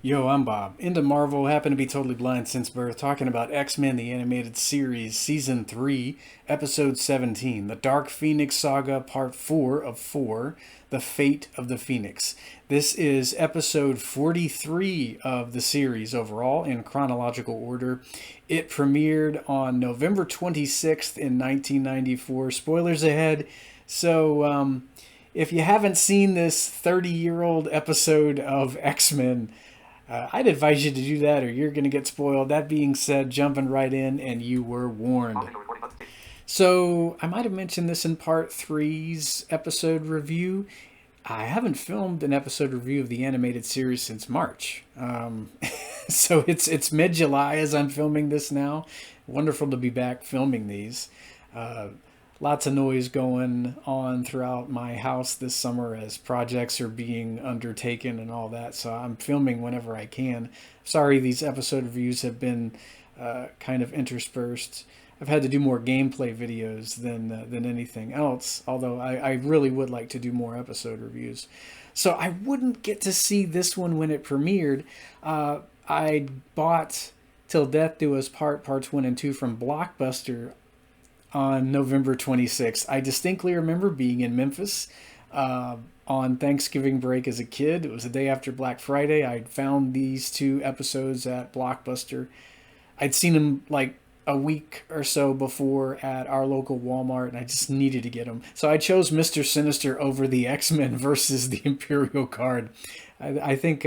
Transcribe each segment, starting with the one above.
Yo, I'm Bob. Into Marvel, happen to be totally blind since birth, talking about X-Men the Animated Series, Season 3, Episode 17, The Dark Phoenix Saga, Part 4 of 4, The Fate of the Phoenix. This is Episode 43 of the series overall, in chronological order. It premiered on November 26th in 1994. Spoilers ahead. So, if you haven't seen this 30-year-old episode of X-Men, I'd advise you to do that or you're going to get spoiled. That being said, jumping right in, and you were warned. So, I might have mentioned this in part three's episode review. I haven't filmed an episode review of the animated series since March. So it's mid July as I'm filming this now. Wonderful to be back filming these. Uh, Lots of noise going on throughout my house this summer as projects are being undertaken and all that. So I'm filming whenever I can. Sorry, these episode reviews have been kind of interspersed. I've had to do more gameplay videos than anything else. Although I really would like to do more episode reviews. So I wouldn't get to see this one when it premiered. I bought Till Death Do Us Parts 1 and 2 from Blockbuster on November 26th. I distinctly remember being in Memphis on Thanksgiving break as a kid. It was the day after Black Friday. I'd found these two episodes at Blockbuster. I'd seen them like a week or so before at our local Walmart, and I just needed to get them. So I chose Mr. Sinister over the X-Men versus the Imperial Guard. I think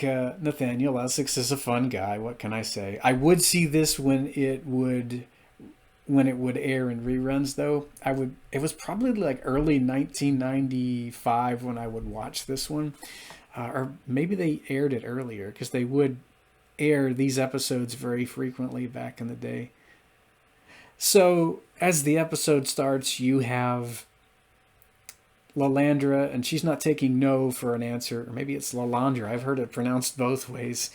Nathaniel Essex is a fun guy. What can I say? I would see this when it would air in reruns, though. It was probably like early 1995 when I would watch this one, or maybe they aired it earlier because they would air these episodes very frequently back in the day. So as the episode starts, you have Lalandra, and she's not taking no for an answer, or maybe it's Lalandra. I've heard it pronounced both ways.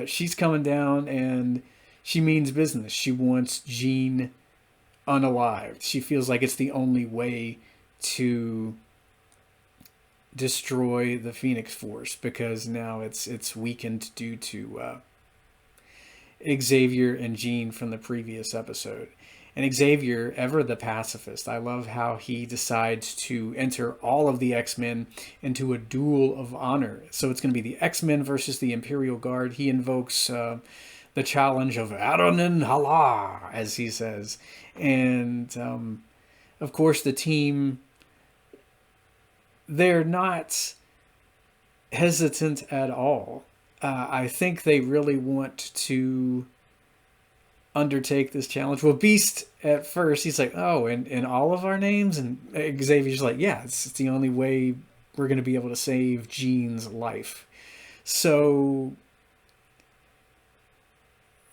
She's coming down, and she means business. She wants Jean unalived. She feels like it's the only way to destroy the Phoenix Force because now it's weakened due to Xavier and Jean from the previous episode. And Xavier, ever the pacifist, I love how he decides to enter all of the X-Men into a duel of honor. So it's going to be the X-Men versus the Imperial Guard. He invokes the challenge of Adonin Hala, as he says. And, of course, the team, they're not hesitant at all. I think they really want to undertake this challenge. Well, Beast at first, he's like, oh, in all of our names? And Xavier's like, yeah, it's the only way we're going to be able to save Jean's life. So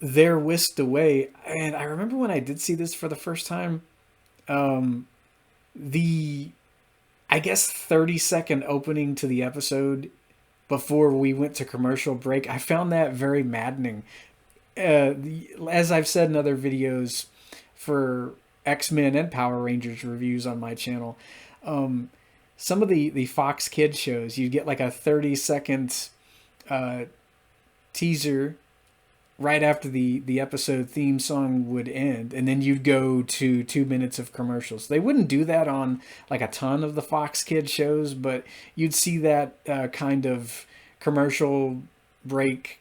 they're whisked away. And I remember when I did see this for the first time, the, I guess, 30-second opening to the episode before we went to commercial break, I found that very maddening. As I've said in other videos for X-Men and Power Rangers reviews on my channel, some of the Fox Kids shows, you get like a 30-second teaser right after the episode theme song would end, and then you'd go to 2 minutes of commercials. They wouldn't do that on like a ton of the Fox Kids shows, but you'd see that kind of commercial break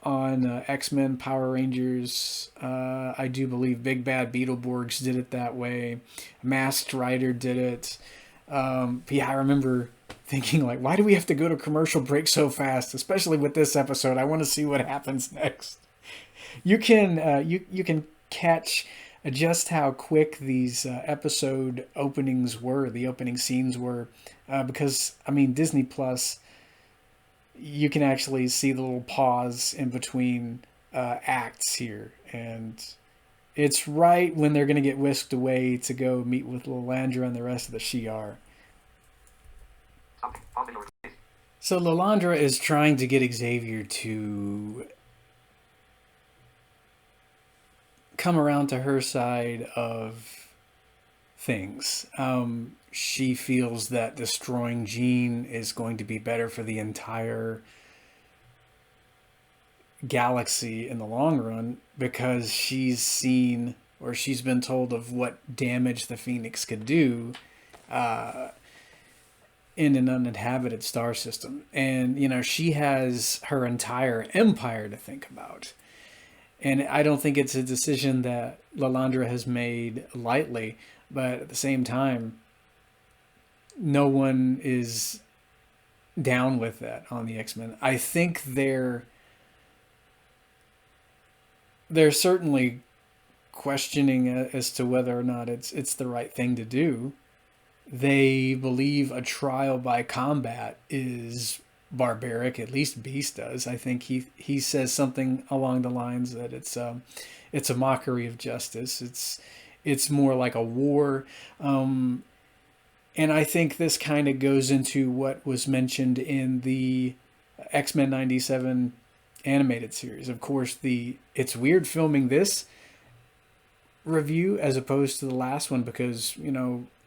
on X-Men, Power Rangers. I do believe Big Bad Beetleborgs did it that way. Masked Rider did it. Yeah, I remember thinking like, why do we have to go to commercial break so fast? Especially with this episode, I want to see what happens next. You can you can catch just how quick these episode openings were, the opening scenes were, because I mean Disney Plus, you can actually see the little pause in between acts here, and it's right when they're going to get whisked away to go meet with Lalandra and the rest of the Shi'ar. So Lalandra is trying to get Xavier to come around to her side of things. She feels that destroying Jean is going to be better for the entire galaxy in the long run because she's seen or she's been told of what damage the Phoenix could do in an uninhabited star system. And, she has her entire empire to think about. And I don't think it's a decision that Lilandra has made lightly, but at the same time, no one is down with that on the X-Men. I think they're certainly questioning as to whether or not it's the right thing to do. They believe a trial by combat is barbaric. At least Beast does. I think he says something along the lines that it's a mockery of justice. It's more like a war. And I think this kind of goes into what was mentioned in the X-Men 97 animated series. Of course, it's weird filming this review as opposed to the last one because,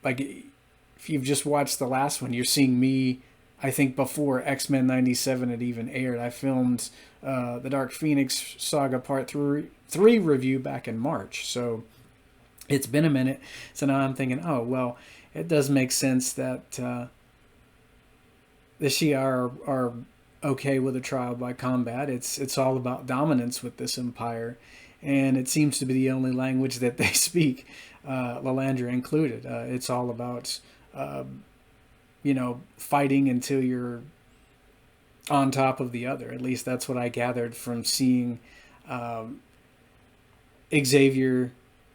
like if you've just watched the last one, you're seeing me, I think before X-Men 97 had even aired. I filmed the Dark Phoenix Saga Part 3 review back in March. So it's been a minute. So now I'm thinking, oh, well, it does make sense that the Shi'ar are okay with a trial by combat. It's all about dominance with this empire. And it seems to be the only language that they speak, Lilandra included. It's all about, fighting until you're on top of the other. At least that's what I gathered from seeing Xavier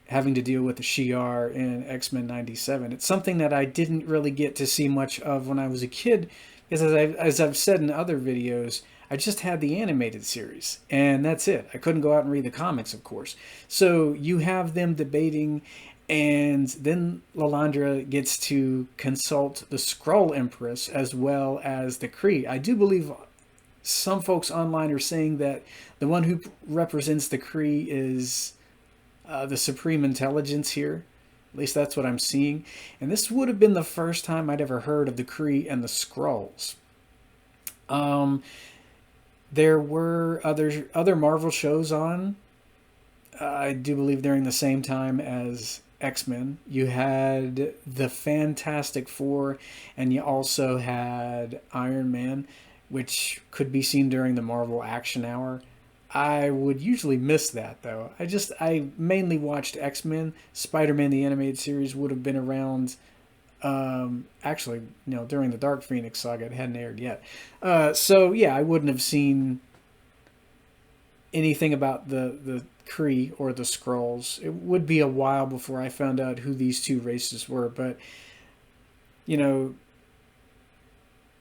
having to deal with the Shi'ar in X-Men 97. It's something that I didn't really get to see much of when I was a kid, because as I've said in other videos, I just had the animated series, and that's it. I couldn't go out and read the comics, of course. So you have them debating, and then Lilandra gets to consult the Skrull Empress as well as the Kree. I do believe some folks online are saying that the one who represents the Kree is the Supreme Intelligence here. At least that's what I'm seeing. And this would have been the first time I'd ever heard of the Kree and the Skrulls. There were other Marvel shows on, I do believe during the same time as X-Men. You had the Fantastic Four, and you also had Iron Man, which could be seen during the Marvel Action Hour. I would usually miss that, though. I mainly watched X-Men. Spider-Man, the animated series, would have been around, actually, during the Dark Phoenix saga. It hadn't aired yet. So, yeah, I wouldn't have seen anything about the Kree or the Skrulls. It would be a while before I found out who these two races were, but,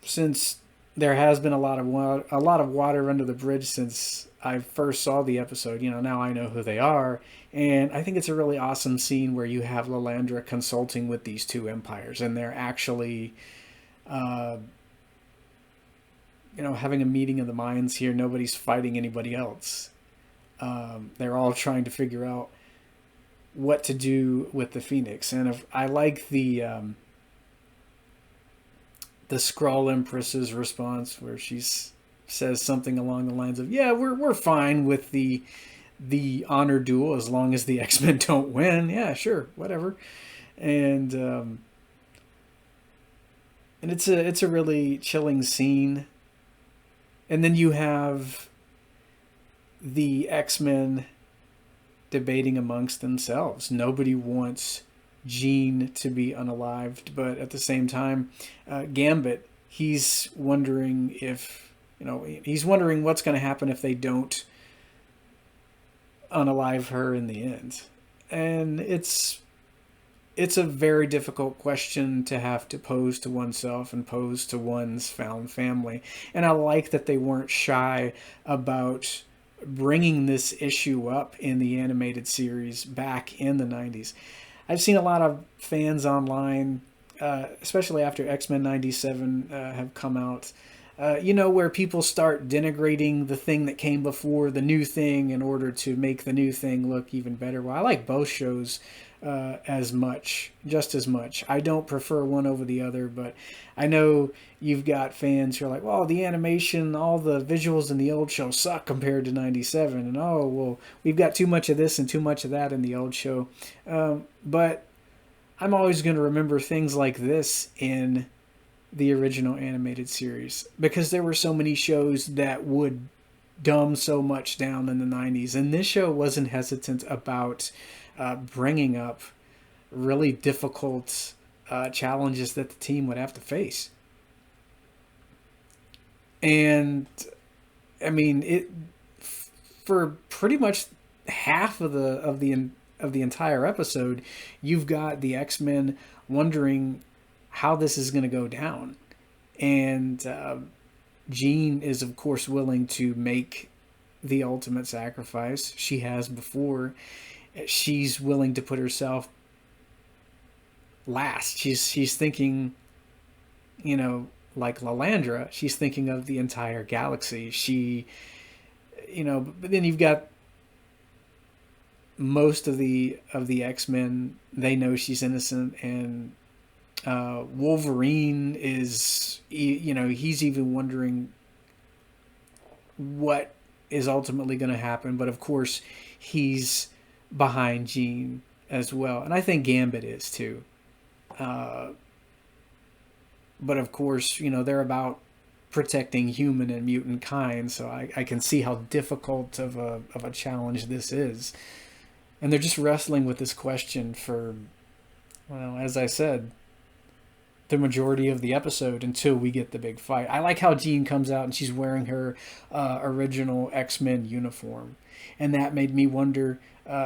since there has been a lot of water under the bridge since I first saw the episode, now I know who they are. And I think it's a really awesome scene where you have Lilandra consulting with these two empires, and they're actually, having a meeting of the minds here. Nobody's fighting anybody else. They're all trying to figure out what to do with the Phoenix. And I like the Skrull Empress's response, where she says something along the lines of, "Yeah, we're fine with the honor duel as long as the X-Men don't win. Yeah, sure, whatever." And it's a really chilling scene. And then you have the X-Men debating amongst themselves. Nobody wants Jean to be unalived, but at the same time, Gambit, he's wondering what's going to happen if they don't unalive her in the end. And it's a very difficult question to have to pose to oneself and pose to one's found family. And I like that they weren't shy about bringing this issue up in the animated series back in the 90s. I've seen a lot of fans online, especially after X-Men 97 have come out, where people start denigrating the thing that came before the new thing in order to make the new thing look even better. Well, I like both shows just as much. I don't prefer one over the other, but I know you've got fans who are like, well, the animation, all the visuals in the old show suck compared to 97, and oh, well, we've got too much of this and too much of that in the old show. But I'm always going to remember things like this in the original animated series because there were so many shows that would dumb so much down in the 90s, and this show wasn't hesitant about bringing up really difficult challenges that the team would have to face. And I mean, it for pretty much half of the entire episode, you've got the X-Men wondering how this is going to go down, and Jean is of course willing to make the ultimate sacrifice. She has before. She's willing to put herself last. She's thinking, you know, like Lalandra, she's thinking of the entire galaxy. But then you've got most of the X-Men. They know she's innocent, and Wolverine is, he's even wondering what is ultimately going to happen. But of course, he's behind Jean as well, and I think Gambit is too. But of course, they're about protecting human and mutant kind, so I can see how difficult of a challenge this is. And they're just wrestling with this question for, well, as I said, the majority of the episode until we get the big fight. I like how Jean comes out and she's wearing her original X-Men uniform, and that made me wonder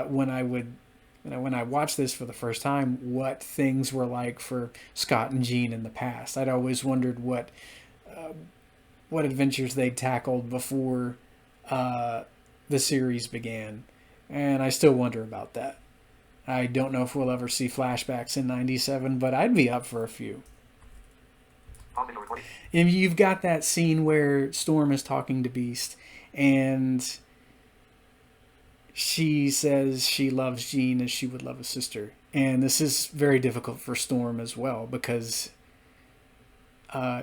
when I watched this for the first time what things were like for Scott and Jean in the past. I'd always wondered what adventures they'd tackled before the series began, and I still wonder about that. I don't know if we'll ever see flashbacks in 97, but I'd be up for a few. And you've got that scene where Storm is talking to Beast, and she says she loves Jean as she would love a sister. And this is very difficult for Storm as well, because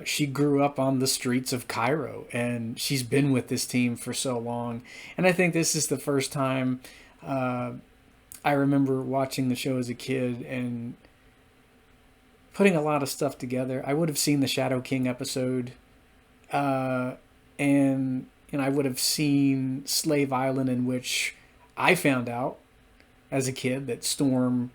she grew up on the streets of Cairo, and she's been with this team for so long. And I think this is the first time I remember watching the show as a kid and putting a lot of stuff together. I would have seen the Shadow King episode, and I would have seen Slave Island, in which I found out as a kid that Storm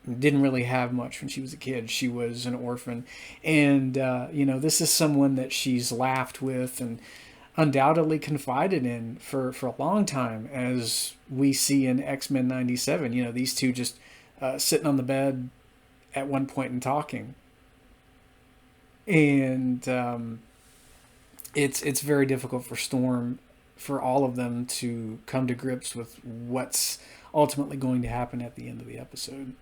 didn't really have much when she was a kid. She was an orphan, and this is someone that she's laughed with and undoubtedly confided in for a long time, as we see in X-Men 97. These two just sitting on the bed at one point and talking, and it's very difficult for Storm, for all of them to come to grips with what's ultimately going to happen at the end of the episode.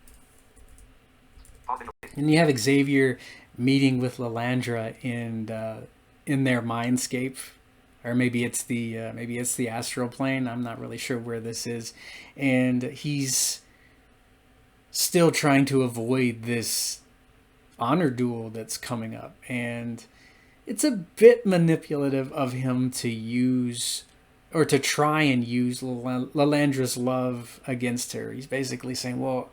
And you have Xavier meeting with Lalandra in their mindscape, or maybe it's the astral plane. I'm not really sure where this is, and he's still trying to avoid this honor duel that's coming up, and it's a bit manipulative of him to use, or to try and use, Lalandra's love against her. He's basically saying, well,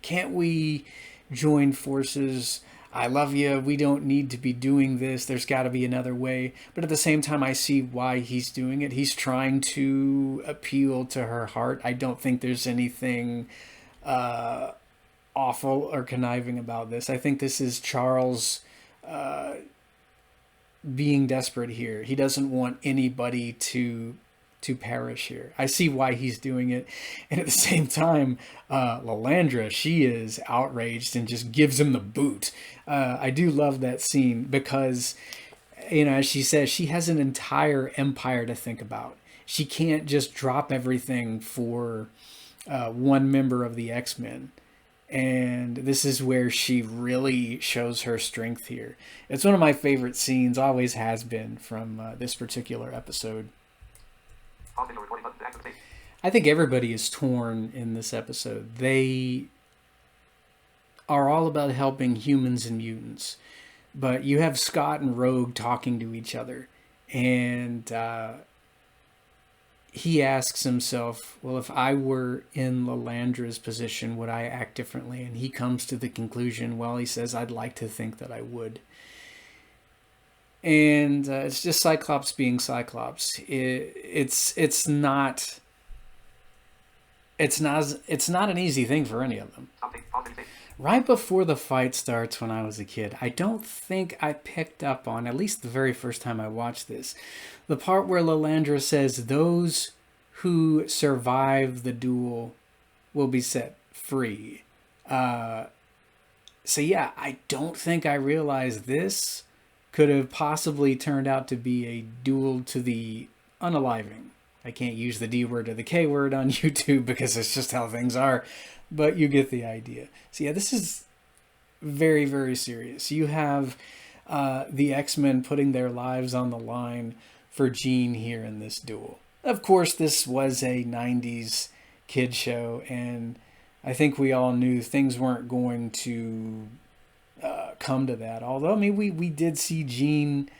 can't we join forces? I love you. We don't need to be doing this. There's got to be another way. But at the same time, I see why he's doing it. He's trying to appeal to her heart. I don't think there's anything awful or conniving about this. I think this is Charles being desperate here. He doesn't want anybody to perish here. I see why he's doing it. And at the same time, Lalandra, she is outraged and just gives him the boot. I do love that scene because, as she says, she has an entire empire to think about. She can't just drop everything for one member of the X-Men. And this is where she really shows her strength here. It's one of my favorite scenes, always has been, from this particular episode. I think everybody is torn in this episode. They are all about helping humans and mutants, but you have Scott and Rogue talking to each other, and he asks himself, well, if I were in Lalandra's position, would I act differently? And he comes to the conclusion, well, he says, I'd like to think that I would. And it's just Cyclops being Cyclops. It's not an easy thing for any of them. Right before the fight starts when I was a kid, I don't think I picked up on, at least the very first time I watched this, the part where Lalandra says those who survive the duel will be set free. So yeah, I don't think I realized this could have possibly turned out to be a duel to the unaliving. I can't use the D word or the K word on YouTube because it's just how things are, but you get the idea. So yeah, this is very, very serious. You have the X-Men putting their lives on the line for Jean here in this duel. Of course, this was a 90s kid show, and I think we all knew things weren't going to come to that. Although, I mean, we did see Jean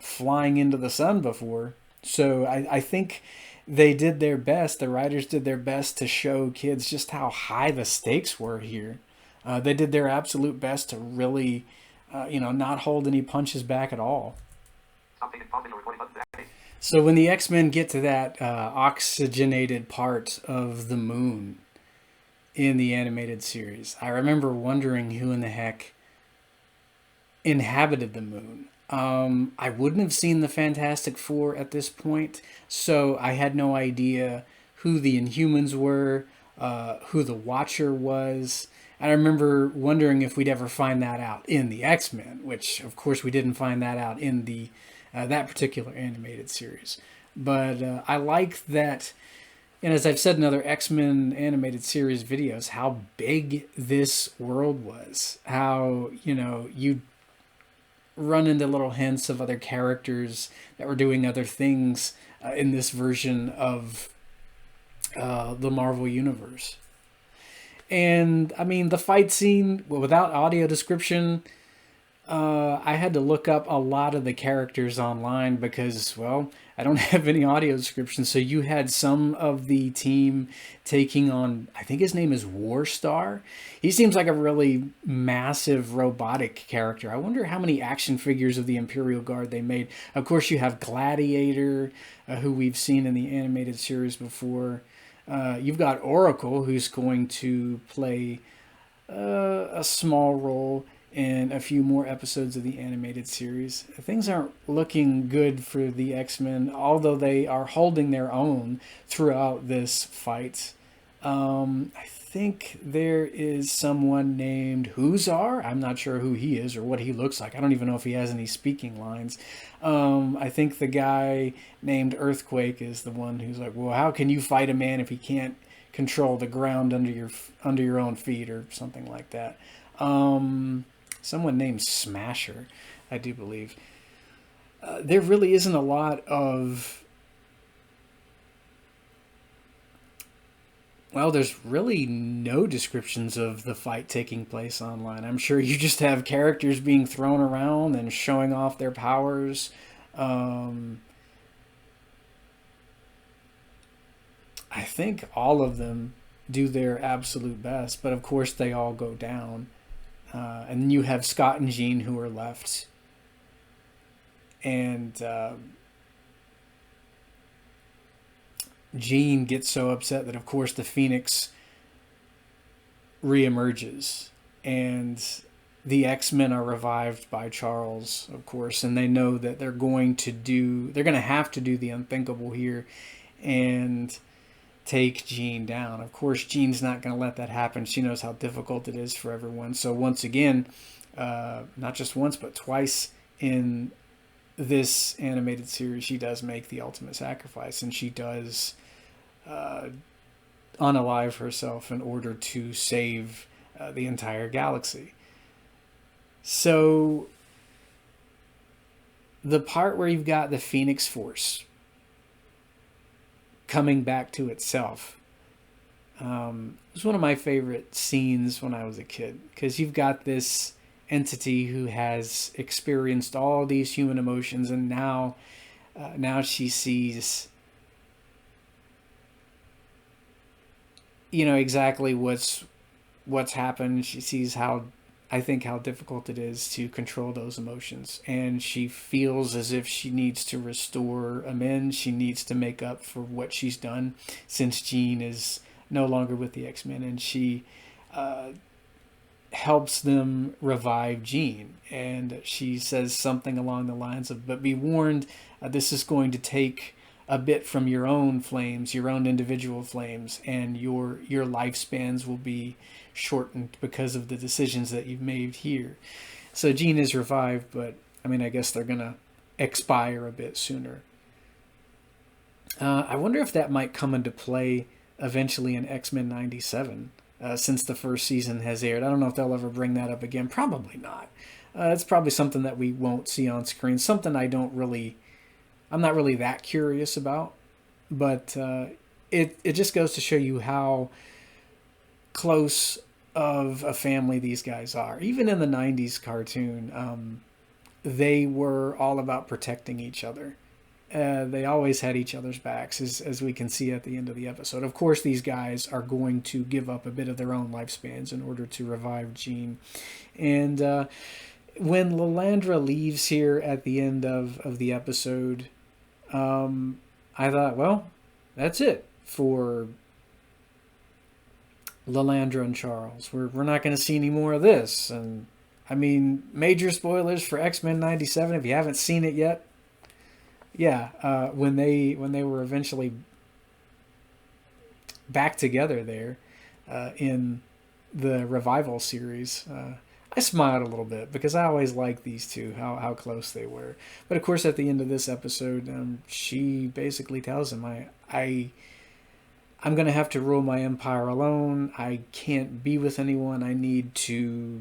flying into the sun before. So I think they did their best. The writers did their best to show kids just how high the stakes were here. They did their absolute best to really, not hold any punches back at all. So when the X-Men get to that oxygenated part of the moon in the animated series, I remember wondering who in the heck inhabited the moon. I wouldn't have seen the Fantastic Four at this point, so I had no idea who the Inhumans were, who the Watcher was. And I remember wondering if we'd ever find that out in the X-Men, which, of course, we didn't find that out in the that particular animated series. But I like that, and as I've said in other X-Men animated series videos, how big this world was. How, you run into little hints of other characters that were doing other things in this version of the Marvel Universe. And, I mean, the fight scene, without audio description, I had to look up a lot of the characters online because, well, I don't have any audio description. So you had some of the team taking on, I think his name is Warstar. He seems like a really massive robotic character. I wonder how many action figures of the Imperial Guard they made. Of course, you have Gladiator, who we've seen in the animated series before. You've got Oracle, who's going to play a small role in a few more episodes of the animated series. Things aren't looking good for the X-Men, although they are holding their own throughout this fight. I think there is someone named Huzar. I'm not sure who he is or what he looks like. I don't even know if he has any speaking lines. I think the guy named Earthquake is the one who's like, well, how can you fight a man if he can't control the ground under your own feet, or something like that. Someone named Smasher, I do believe. There really isn't a lot of... Well, there's really no descriptions of the fight taking place online. I'm sure you just have characters being thrown around and showing off their powers. I think all of them do their absolute best, but of course they all go down. And you have Scott and Jean who are left. And Jean gets so upset that, of course, the Phoenix reemerges. And the X-Men are revived by Charles, of course. And they know that they're going to have to do the unthinkable here and take Jean down. Of course, Jean's not going to let that happen. She knows how difficult it is for everyone. So once again, not just once, but twice in this animated series, she does make the ultimate sacrifice, and she does unalive herself in order to save the entire galaxy. So the part where you've got the Phoenix Force coming back to itself. It was one of my favorite scenes when I was a kid, because you've got this entity who has experienced all these human emotions, and now she sees, exactly what's happened. She sees how difficult it is to control those emotions, and she feels as if she needs to restore amends. She needs to make up for what she's done, since Jean is no longer with the X-Men, and she helps them revive Jean. And she says something along the lines of, "But be warned, this is going to take a bit from your own flames, your own individual flames, and your lifespans will be shortened because of the decisions that you've made here." So Jean is revived, but I guess they're gonna expire a bit sooner. I wonder if that might come into play eventually in X-Men 97, since the first season has aired. I don't know if they'll ever bring that up again. Probably not. It's probably something that we won't see on screen. Something I'm not really that curious about. But it just goes to show you how close of a family these guys are. Even in the 90s cartoon, they were all about protecting each other. They always had each other's backs, as we can see at the end of the episode. Of course, these guys are going to give up a bit of their own lifespans in order to revive Jean. And when Lilandra leaves here at the end of the episode, I thought, well, that's it for Lilandra and Charles. We're not going to see any more of this. And major spoilers for X-Men 97 if you haven't seen it yet. Yeah, when they were eventually back together there in the revival series, I smiled a little bit, because I always liked these two, how close they were. But of course, at the end of this episode, she basically tells him, I'm going to have to rule my empire alone. I can't be with anyone. I need to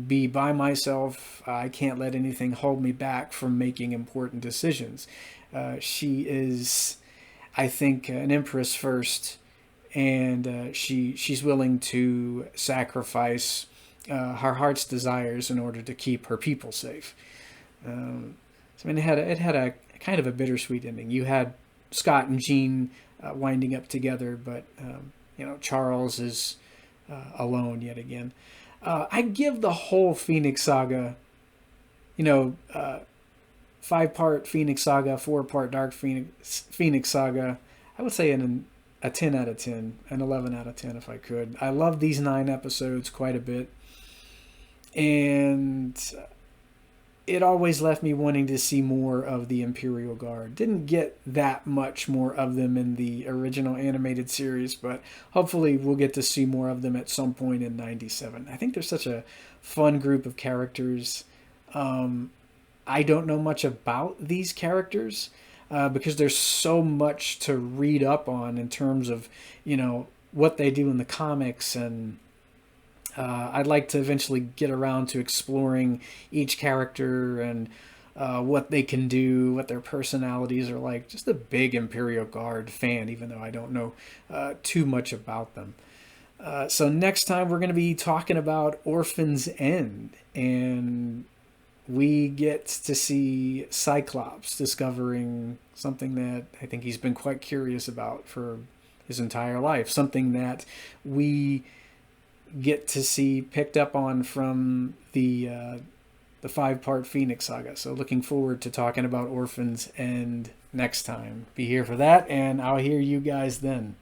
be by myself. I can't let anything hold me back from making important decisions. She is, I think, an empress first, and she's willing to sacrifice her heart's desires in order to keep her people safe. It had a kind of a bittersweet ending. You had Scott and Jean winding up together, but Charles is alone yet again. I give the whole Phoenix Saga, 5-part Phoenix Saga, 4-part Dark Phoenix Saga, I would say a 10 out of 10, an 11 out of 10 if I could. I love these 9 episodes quite a bit, and it always left me wanting to see more of the Imperial Guard. Didn't get that much more of them in the original animated series, but hopefully we'll get to see more of them at some point in 97. I think they're such a fun group of characters. I don't know much about these characters because there's so much to read up on in terms of, what they do in the comics, and I'd like to eventually get around to exploring each character and what they can do, what their personalities are like. Just a big Imperial Guard fan, even though I don't know too much about them. So next time we're going to be talking about Orphan's End, and we get to see Cyclops discovering something that I think he's been quite curious about for his entire life, something that we get to see picked up on from the 5-part Phoenix Saga. So looking forward to talking about Orphans End next time. Be here for that, and I'll hear you guys then.